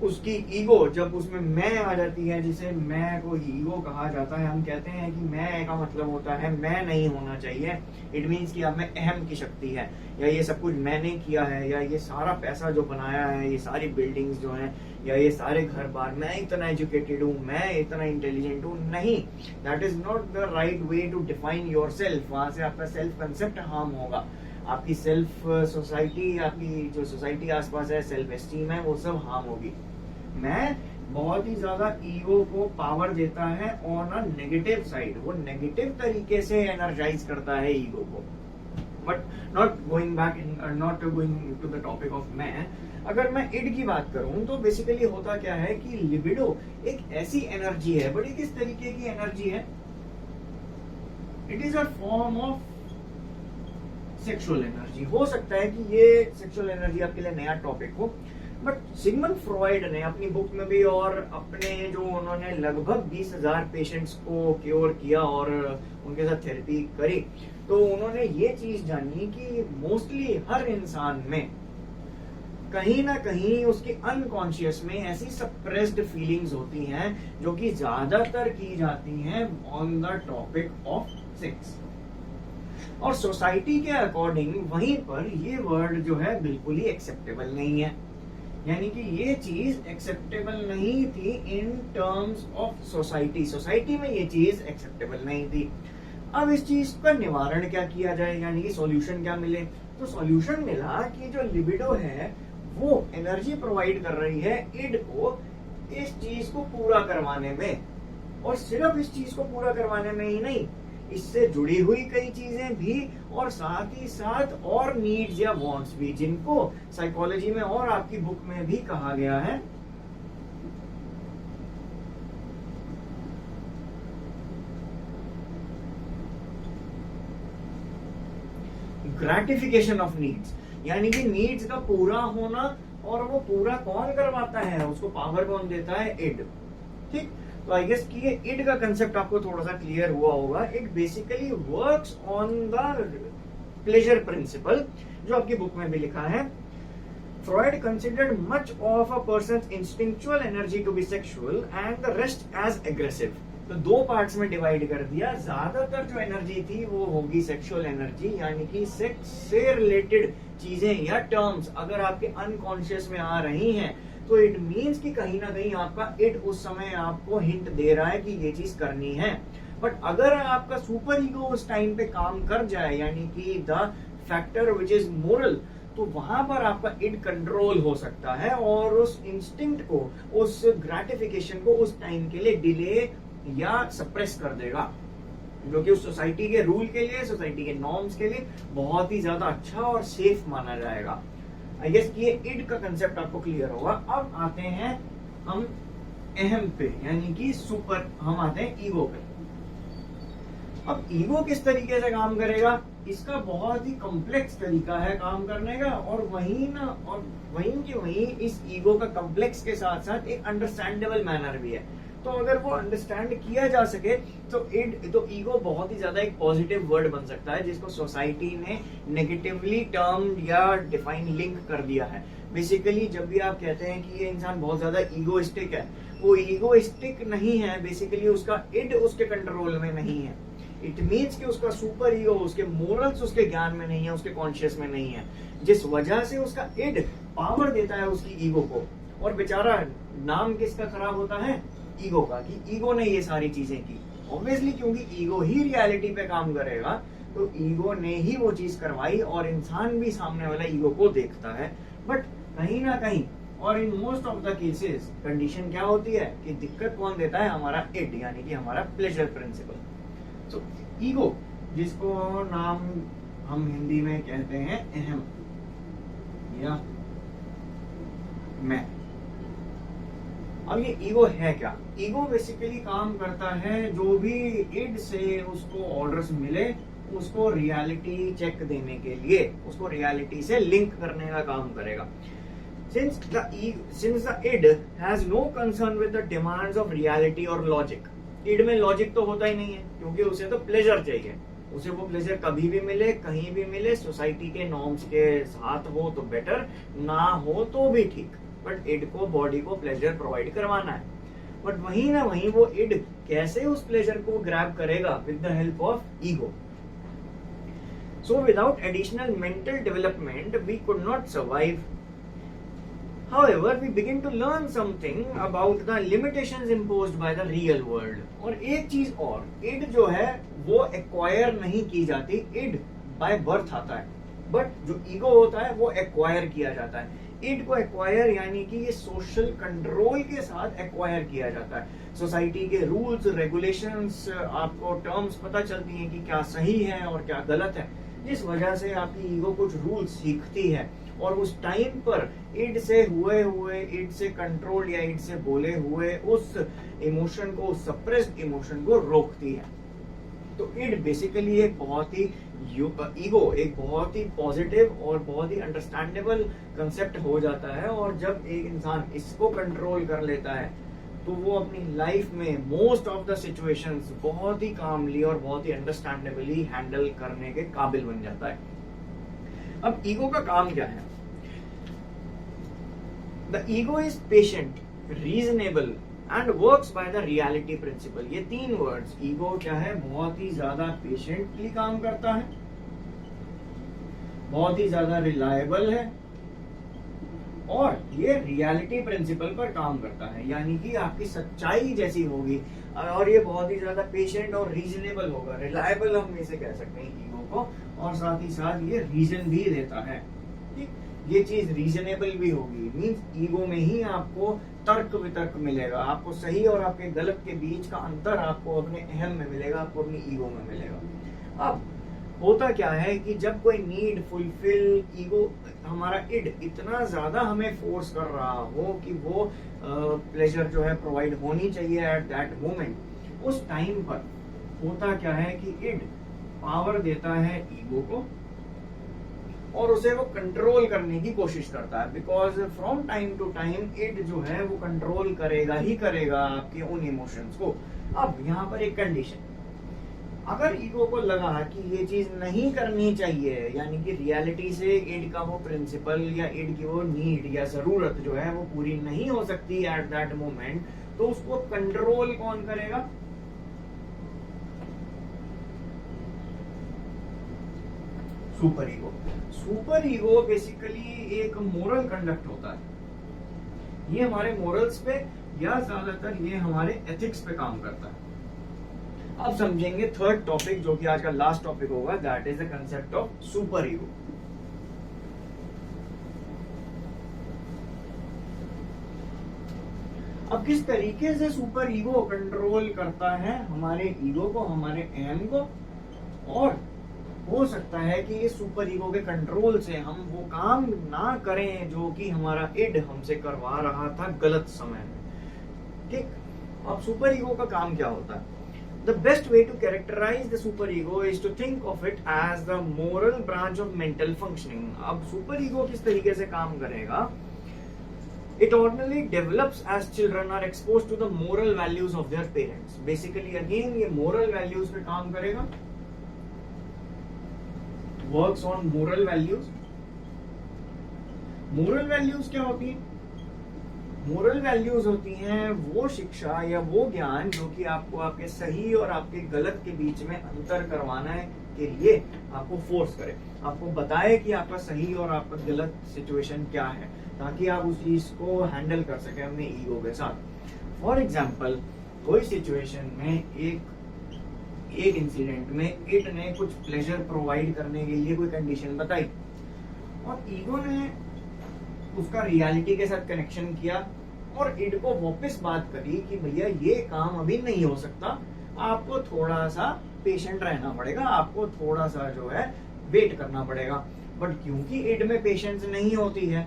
उसकी ईगो, जब उसमें मैं आ जाती है, जिसे मैं को ईगो कहा जाता है। हम कहते हैं कि मैं का मतलब होता है मैं नहीं होना चाहिए। इट मीन्स कि अब मैं अहम की शक्ति है, या ये सब कुछ मैंने किया है, या ये सारा पैसा जो बनाया है, ये सारी बिल्डिंग्स जो हैं, या ये सारे घर बार, मैं इतना एजुकेटेड हूँ, मैं इतना इंटेलिजेंट हूँ। नहीं, that is not the right way to define yourself. वहां से आपका सेल्फ कंसेप्ट हार्म होगा, आपकी सेल्फ सोसाइटी, आपकी जो सोसाइटी आसपास है, सेल्फ एस्टीम है, वो सब हार्म होगी। मैं बहुत ही ज्यादा ईगो को पावर देता है ऑन अ नेगेटिव साइड, वो नेगेटिव तरीके से एनर्जाइज करता है ईगो को। But not going to the topic of मैं, अगर मैं इड की बात करूं तो बेसिकली होता क्या है कि लिबिडो एक ऐसी एनर्जी है, बड़ी किस तरीके की एनर्जी है? It is a form of sexual energy. हो सकता है कि ये सेक्सुअल एनर्जी आपके लिए नया टॉपिक हो, बट सिगमंड फ्रॉइड ने अपनी बुक में भी और अपने जो उन्होंने लगभग 20,000 पेशेंट्स को क्योर किया और उनके साथ थेरेपी करी, तो उन्होंने ये चीज जानी कि मोस्टली हर इंसान में कहीं ना कहीं उसके अनकॉन्शियस में ऐसी सप्रेस्ड फीलिंग्स होती हैं जो कि ज्यादातर की जाती हैं on the topic of sex. और सोसाइटी के अकॉर्डिंग वहीं पर ये वर्ड जो है बिल्कुल ही एक्सेप्टेबल नहीं है, यानी कि ये चीज एक्सेप्टेबल नहीं थी in terms of society. Society में ये चीज एक्सेप्टेबल नहीं थी। अब इस चीज का निवारण क्या किया जाए, यानी कि सॉल्यूशन क्या मिले? तो सॉल्यूशन मिला कि जो लिबिडो है वो एनर्जी प्रोवाइड कर रही है इड को इस चीज को पूरा करवाने में, और सिर्फ इस चीज को पूरा करवाने में ही नहीं, इससे जुड़ी हुई कई चीजें भी, और साथ ही साथ और नीड्स या वांट्स भी, जिनको साइकोलॉजी में और आपकी बुक में भी कहा गया है ग्रेटिफिकेशन ऑफ नीड्स। यानी कि नीड्स का पूरा होना, और वो पूरा कौन करवाता है, उसको पावर कौन देता है? इड। ठीक, तो आई गेस कि ये इड का कंसेप्ट आपको थोड़ा सा क्लियर हुआ होगा। It basically works on the pleasure principle, जो आपकी बुक में भी लिखा है। Freud considered much of a person's instinctual energy to be sexual and the rest as aggressive. तो दो पार्ट्स में डिवाइड कर दिया। ज्यादातर जो एनर्जी थी वो होगी सेक्सुअल एनर्जी, यानी कि सेक्स से रिलेटेड चीजें या टर्म्स अगर आपके अनकॉन्शियस में आ रही हैं तो इट मीन्स कि कहीं ना कहीं आपका इड उस समय आपको हिंट दे रहा है कि ये चीज करनी है। बट अगर आपका सुपर ईगो उस टाइम पे काम कर जाए, यानी कि the factor which is moral, तो वहां पर आपका इड कंट्रोल हो सकता है और उस इंस्टिंक्ट को, उस ग्रेटिफिकेशन को उस टाइम के लिए डिले या सप्रेस कर देगा, जो कि उस सोसाइटी के रूल के लिए, सोसाइटी के नॉर्म्स के लिए बहुत ही ज्यादा अच्छा और सेफ माना जाएगा। आई गेस ये इड का कंसेप्ट आपको क्लियर होगा। अब आते हैं हम अहम पे, यानी कि सुपर, हम आते हैं ईगो पे। अब ईगो किस तरीके से काम करेगा, इसका बहुत ही कॉम्प्लेक्स तरीका है काम करने का, और वहीं इस ईगो का कॉम्प्लेक्स के साथ साथ एक अंडरस्टैंडेबल मैनर भी है। तो अगर वो अंडरस्टैंड किया जा सके तो ईगो बहुत ही ज्यादा एक पॉजिटिव वर्ड बन सकता है, जिसको सोसाइटी ने नेगेटिवली टर्म या डिफाइन लिंक कर दिया है। बेसिकली जब भी आप कहते हैं कि ये इंसान बहुत ज्यादा ईगोइस्टिक है, वो ईगोइस्टिक नहीं है, बेसिकली उसका इड उसके कंट्रोल में नहीं है। इट मीन्स कि उसका सुपर ईगो, उसके मोरल्स उसके ज्ञान में नहीं है, उसके कॉन्शियस में नहीं है, जिस वजह से उसका इड पावर देता है उसकी ईगो को। और बेचारा नाम किसका खराब होता है, ईगो का, कि ईगो ने ये सारी चीजें की। ऑब्वियसली क्योंकि ईगो ही रियलिटी पे काम करेगा, तो ईगो ने ही वो चीज करवाई, और इंसान भी सामने वाला ईगो को देखता है। बट कहीं ना कहीं, और in most of the cases, condition क्या होती है कि दिक्कत कौन देता है, हमारा इड, यानी कि हमारा प्लेजर प्रिंसिपल। तो ईगो, जिसको नाम हम हिंदी में कहते हैं अहम या मैं। अब ये ईगो है क्या? ईगो बेसिकली काम करता है, जो भी इड से उसको ऑर्डर्स मिले उसको रियलिटी चेक देने के लिए, उसको रियलिटी से लिंक करने का काम करेगा। Since the id has no concern with the demands of reality or logic, id में लॉजिक तो होता ही नहीं है, क्योंकि उसे तो प्लेजर चाहिए। उसे वो प्लेजर कभी भी मिले, कहीं भी मिले, सोसाइटी के नॉर्म्स के साथ हो तो बेटर, ना हो तो भी ठीक, बट इड को, बॉडी को प्लेजर प्रोवाइड करवाना है। बट वहीं ना वहीं वो इड कैसे उस प्लेजर को ग्रैब करेगा, with the help of ego. So without additional mental development, we could not survive. However, we begin to learn something about the limitations imposed by the real world. और एक चीज और, इड जो है वो एक्वायर नहीं की जाती, इड बाय बर्थ आता है, बट जो ईगो होता है वो एक्वायर किया जाता है। इड को एक्वायर यानी कि ये सोशल कंट्रोल के साथ एक्वायर किया जाता है। सोसाइटी के रूल्स, रेगुलेशंस, आपको टर्म्स पता चलती हैं कि क्या सही है और क्या गलत है, जिस वजह से आपकी ईगो कुछ रूल्स सीखती है, और उस टाइम पर इड से हुए इड से कंट्रोल या इड से बोले हुए उस इमोशन को, सप्रेस्ड इमोशन को रोकती है। तो इड बेसिकली एक बहुत ही, ईगो एक बहुत ही पॉजिटिव और बहुत ही अंडरस्टैंडेबल कंसेप्ट हो जाता है। और जब एक इंसान इसको कंट्रोल कर लेता है, तो वो अपनी लाइफ में मोस्ट ऑफ द सिचुएशंस बहुत ही कामली और बहुत ही अंडरस्टैंडेबली हैंडल करने के काबिल बन जाता है। अब ईगो का काम क्या है? The ego is patient, reasonable and works by the reality principle. ये तीन वर्ड्स, ईगो क्या है, बहुत ही ज्यादा पेशेंटली काम करता है, बहुत ही ज्यादा रिलायबल है, और ये रियलिटी प्रिंसिपल पर काम करता है, यानी कि आपकी सच्चाई जैसी होगी। और ये बहुत ही ज्यादा पेशेंट और रीजनेबल होगा, रिलायबल हम इसे कह सकते हैं ईगो को, और साथ ही साथ ये रीजन भी देता है। ठीक, ये चीज रीजनेबल भी होगी, मींस ईगो में ही आपको तर्क वितर्क मिलेगा, आपको सही और आपके गलत के बीच का अंतर आपको अपने अहम में मिलेगा, आपको अपनी ईगो में मिलेगा। अब होता क्या है कि जब कोई नीड फुलफिल, ईगो, हमारा इड इतना ज्यादा हमें फोर्स कर रहा हो कि वो प्लेजर जो है प्रोवाइड होनी चाहिए एट दैट मोमेंट, उस टाइम पर होता क्या है कि इड पावर देता है ईगो को, और उसे वो कंट्रोल करने की कोशिश करता है, because from time to time id जो है वो कंट्रोल करेगा ही करेगा आपके उन इमोशंस को। अब यहाँ पर एक कंडीशन, अगर ईगो को लगा कि ये चीज नहीं करनी चाहिए, यानी कि रियलिटी से इड का वो प्रिंसिपल या इड की वो नीड या जरूरत जो है वो पूरी नहीं हो सकती एट दैट मोमेंट, तो उसको कंट्रोल कौन करेगा? Super ego. Super ego basically एक मोरल कंडक्ट होता है, ये हमारे मोरल्स पे या ज्यादातर ये हमारे एथिक्स पे काम करता है। अब समझेंगे थर्ड टॉपिक, जो कि आज का लास्ट टॉपिक होगा, that is the concept of super ego. अब किस तरीके से सुपर ईगो कंट्रोल करता है हमारे ईगो को, हमारे अहम को, और हो सकता है कि इस सुपर ईगो के कंट्रोल से हम वो काम ना करें जो कि हमारा इड हमसे करवा रहा था गलत समय में। ठीक, अब सुपर ईगो का काम क्या होता है? The best way to characterize the super ego is to think of it as the moral branch of mental functioning. अब सुपर ईगो किस तरीके से काम करेगा? It ordinarily develops as children are exposed to the moral values of their parents. Basically again ये moral values पे काम करेगा, works on moral values. moral values क्या होती है? मोरल वैल्यूज होती हैं वो शिक्षा या वो ज्ञान जो कि आपको आपके सही और आपके गलत के बीच में अंतर करवाने के लिए आपको फोर्स करे, आपको बताए कि आपका सही और आपका गलत सिचुएशन क्या है, ताकि आप उस चीज को हैंडल कर सके अपने ईगो के साथ। फॉर एग्जाम्पल, कोई सिचुएशन में एक इंसिडेंट में इट ने कुछ प्लेजर प्रोवाइड करने के लिए कोई कंडीशन बताई और ईगो ने उसका रियलिटी के साथ कनेक्शन किया और इड को वापस बात करी कि भैया ये काम अभी नहीं हो सकता, आपको थोड़ा सा पेशेंट रहना पड़ेगा, आपको थोड़ा सा जो है वेट करना पड़ेगा। बट क्योंकि इड में पेशेंस नहीं होती है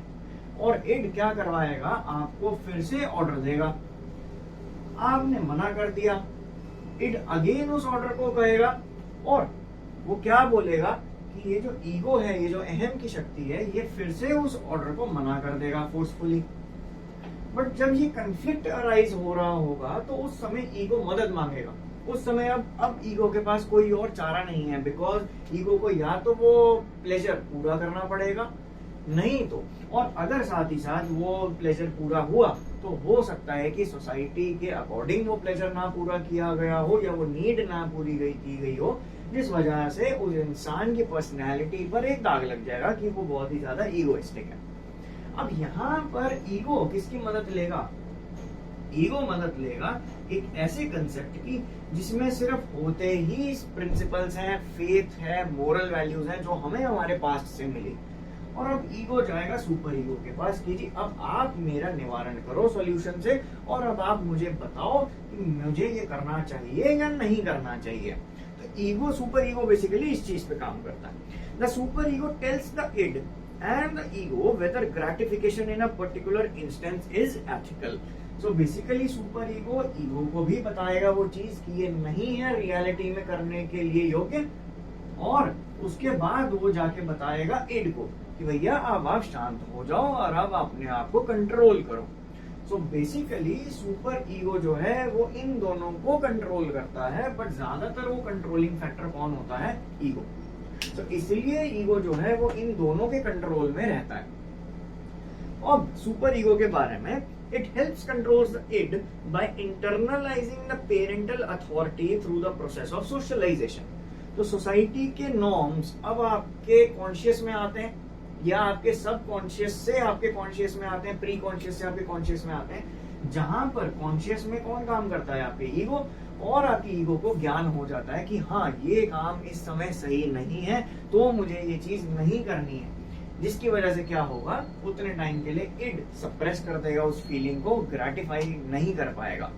और इड क्या करवाएगा, आपको फिर से ऑर्डर देगा। आपने मना कर दिया, इड अगेन उस ऑर्डर को कहेगा और वो क्या बोलेगा कि ये जो ईगो है, ये जो अहम की शक्ति है, ये फिर से उस ऑर्डर को मना कर देगा फोर्सफुली। बट जब ये कंफ्लिक्ट अराइज हो रहा होगा तो उस समय ईगो मदद मांगेगा। उस समय अब ईगो के पास कोई और चारा नहीं है, बिकॉज ईगो को या तो वो प्लेजर पूरा करना पड़ेगा, नहीं तो, और अगर साथ ही साथ वो प्लेजर पूरा हुआ तो हो सकता है कि सोसाइटी के अकॉर्डिंग वो प्लेजर ना पूरा किया गया हो या वो नीड ना पूरी की गई हो, जिस वजह से उस इंसान की पर्सनैलिटी पर एक दाग लग जाएगा कि वो बहुत ही ज्यादा ईगोइस्टिक है। अब यहाँ पर ईगो किसकी मदद लेगा? ईगो मदद लेगा एक ऐसे कंसेप्ट की जिसमें सिर्फ होते ही प्रिंसिपल्स हैं, फेथ है, मोरल वैल्यूज हैं जो हमें हमारे पास्ट से मिली, और अब ईगो जाएगा सुपर ईगो के पास कि जी अब आप मेरा निवारण करो सॉल्यूशन से, और अब आप मुझे बताओ कि मुझे ये करना चाहिए या नहीं करना चाहिए। तो ईगो, सुपर ईगो बेसिकली इस चीज पे काम करता है। The super ego tells the id and the ego whether gratification in a particular instance is ethical. So basically super ego ego को भी बताएगा वो चीज कि ये नहीं है रियलिटी में करने के लिए योग्य, और उसके बाद वो जाके बताएगा इड को कि भैया अब आप शांत हो जाओ और अब अपने आप को कंट्रोल करो। सो बेसिकली सुपर ईगो जो है वो इन दोनों को कंट्रोल करता है, बट ज्यादातर वो कंट्रोलिंग फैक्टर कौन होता है? ईगो। तो इसलिए ईगो जो है वो इन दोनों के कंट्रोल में रहता है। अब सुपर ईगो के बारे में, it helps controls the id by internalising the parental authority through the process of socialisation. तो सोसाइटी के नॉर्म्स अब आपके कॉन्शियस में आते हैं या आपके सब कॉन्शियस से आपके कॉन्शियस में आते हैं, प्री कॉन्शियस से आपके कॉन्शियस में आते हैं, जहां पर कॉन्शियस में कौन काम करता है? आपके ईगो, और आपकी ईगो को ज्ञान हो जाता है कि हाँ ये काम इस समय सही नहीं है तो मुझे ये चीज नहीं करनी है, जिसकी वजह से क्या होगा, उतने टाइम के लिए इड सप्रेस कर देगा, उस फीलिंग को ग्रेटिफाई नहीं कर पाएगा।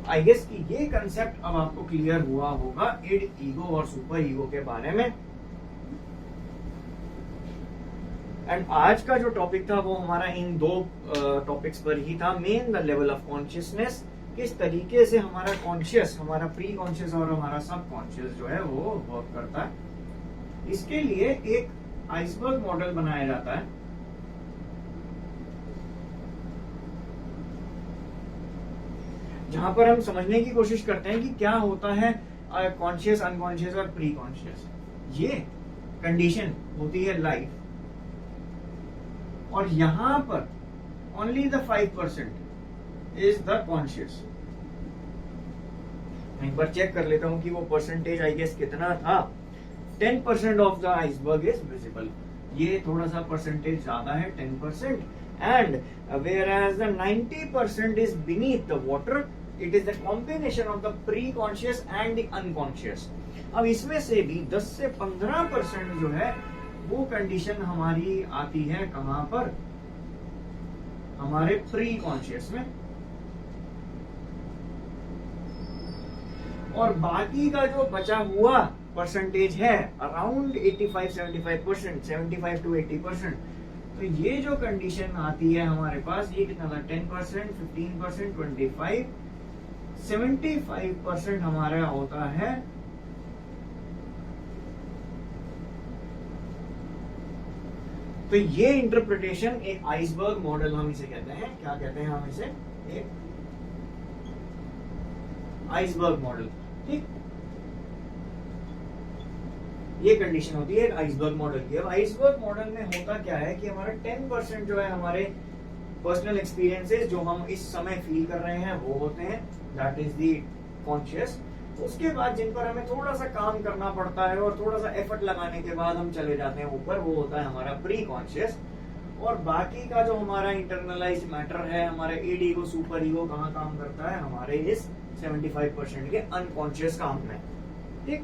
आई गेस कि ये कंसेप्ट अब आपको क्लियर हुआ होगा इड, ईगो और सुपर ईगो के बारे में। एंड आज का जो टॉपिक था वो हमारा इन दो टॉपिक्स पर ही था। Main the level of consciousness, किस तरीके से हमारा कॉन्शियस, हमारा प्री कॉन्शियस और हमारा सब कॉन्शियस जो है वो वर्क करता है। इसके लिए एक आइसबर्ग मॉडल बनाया जाता है, जहां पर हम समझने की कोशिश करते हैं कि क्या होता है कॉन्शियस, अनकॉन्शियस और प्री कॉन्शियस। ये कंडीशन होती है लाइफ, और यहां पर only the 5% is the conscious. एक बार चेक कर लेता हूं कि वो परसेंटेज आई गेस कितना था। 10% of the iceberg is visible. ये थोड़ा सा परसेंटेज ज्यादा है, 10%, and whereas the 90% is beneath the water, it is the combination of the pre-conscious and the unconscious। अब इसमें से भी 10 से 15% जो है वो कंडीशन हमारी आती है कहां पर? हमारे प्री कॉन्शियस में, और बाकी का जो बचा हुआ परसेंटेज है अराउंड 85-75%, 75 to 80%। तो ये जो कंडीशन आती है हमारे पास, ये कितना था, 10%, 15%, 25, 75% हमारा होता है तो ये इंटरप्रिटेशन एक आइसबर्ग मॉडल हम इसे कहते हैं। क्या कहते हैं हम इसे? एक आइसबर्ग मॉडल। ठीक, ये कंडीशन होती है एक आइसबर्ग मॉडल की। अब आइसबर्ग मॉडल में होता क्या है कि हमारा 10% जो है हमारे पर्सनल एक्सपीरियंसेस जो हम इस समय फील कर रहे हैं वो होते हैं, दैट इज दी कॉन्शियस। उसके बाद जिन पर हमें थोड़ा सा काम करना पड़ता है और थोड़ा सा एफर्ट लगाने के बाद हम चले जाते हैं ऊपर, वो होता है हमारा प्री कॉन्शियस। और बाकी का जो हमारा इंटरनलाइज मैटर है, हमारे ईड ईगो, सुपर ईगो कहाँ काम करता है? हमारे इस 75% के अनकॉन्शियस काम में। ठीक,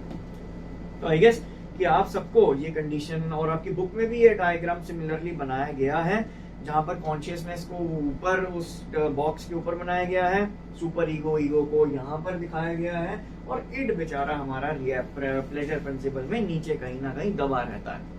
तो आई गेस कि आप सबको ये कंडीशन, और आपकी बुक में भी ये डायग्राम सिमिलरली बनाया गया है, जहां पर कॉन्शियसनेस को ऊपर उस बॉक्स के ऊपर बनाया गया है, सुपर ईगो, ईगो को यहाँ पर दिखाया गया है, और इड बेचारा हमारा प्लेजर प्रिंसिपल में नीचे कहीं ना कहीं दबा रहता है।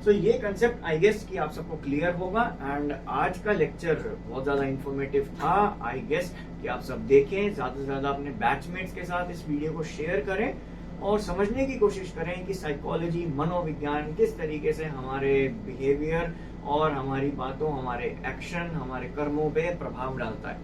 सो ये कंसेप्ट आई गेस कि आप सबको क्लियर होगा। एंड आज का लेक्चर बहुत ज्यादा इंफॉर्मेटिव था। आई गेस कि आप सब देखें, ज्यादा से ज्यादा अपने बैचमेट्स के साथ इस वीडियो को शेयर करें और समझने की कोशिश करें कि साइकोलॉजी, मनोविज्ञान किस तरीके से हमारे बिहेवियर और हमारी बातों, हमारे एक्शन, हमारे कर्मों पे प्रभाव डालता है।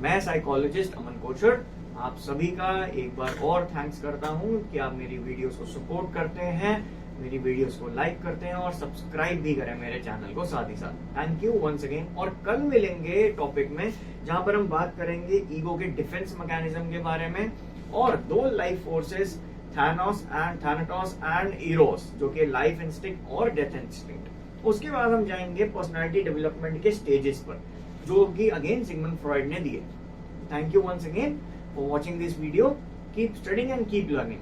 मैं साइकोलॉजिस्ट अमन कोचर आप सभी का एक बार और थैंक्स करता हूं कि आप मेरी वीडियोस को सपोर्ट करते हैं, मेरी वीडियोस को लाइक करते हैं और सब्सक्राइब भी करें मेरे चैनल को साथ ही साथ। Thank you once again. और कल मिलेंगे टॉपिक में जहां पर हम बात करेंगे ईगो के डिफेंस मैकेनिज्म के बारे में और दो लाइफ फोर्सेस, थैनाटोस एंड इरोस, जो कि लाइफ इंस्टिंक्ट और डेथ इंस्टिंक्ट। उसके बाद हम जाएंगे पर्सनालिटी डेवलपमेंट के स्टेजेस पर, जो कि अगेन सिगमंड फ्रॉइड ने दिए। Thank you once again for watching this video. Keep studying and keep learning.